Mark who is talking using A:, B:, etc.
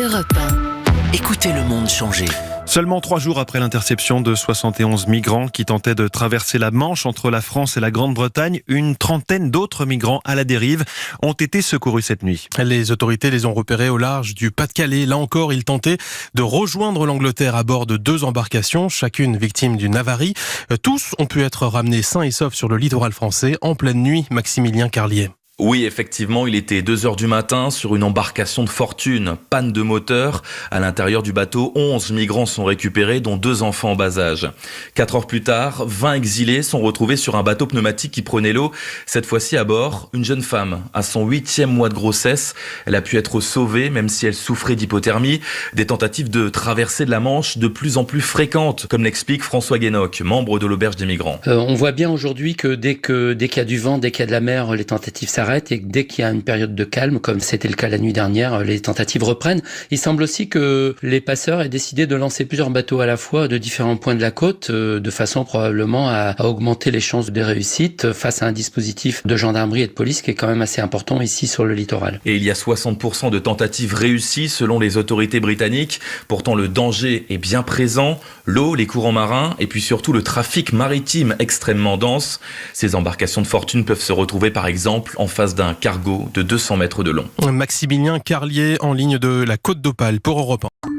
A: Europe 1. Écoutez le monde changer.
B: Seulement 3 jours après l'interception de 71 migrants qui tentaient de traverser la Manche entre la France et la Grande-Bretagne, une trentaine d'autres migrants à la dérive ont été secourus cette nuit.
C: Les autorités les ont repérés au large du Pas-de-Calais. Là encore, ils tentaient de rejoindre l'Angleterre à bord de 2 embarcations, chacune victime d'une avarie. Tous ont pu être ramenés sains et saufs sur le littoral français en pleine nuit. Maximilien Carlier.
D: Oui, effectivement, il était 2h du matin sur une embarcation de fortune. Panne de moteur. À l'intérieur du bateau, 11 migrants sont récupérés, dont 2 enfants en bas âge. 4 heures plus tard, 20 exilés sont retrouvés sur un bateau pneumatique qui prenait l'eau. Cette fois-ci à bord, une jeune femme. À son 8e mois de grossesse, elle a pu être sauvée, même si elle souffrait d'hypothermie. Des tentatives de traversée de la Manche de plus en plus fréquentes, comme l'explique François Guénoc, membre de l'Auberge des migrants.
E: On voit bien aujourd'hui que dès qu'il y a du vent, dès qu'il y a de la mer, les tentatives s'arrêtent. Et dès qu'il y a une période de calme, comme c'était le cas la nuit dernière, les tentatives reprennent. Il semble aussi que les passeurs aient décidé de lancer plusieurs bateaux à la fois de différents points de la côte, de façon probablement à augmenter les chances de réussite face à un dispositif de gendarmerie et de police qui est quand même assez important ici sur le littoral.
D: Et il y a 60% de tentatives réussies selon les autorités britanniques. Pourtant, le danger est bien présent. L'eau, les courants marins et puis surtout le trafic maritime extrêmement dense. Ces embarcations de fortune peuvent se retrouver par exemple en face d'un cargo de 200 mètres de long.
C: Maximilien Carlier en ligne de la Côte d'Opale pour Europe 1.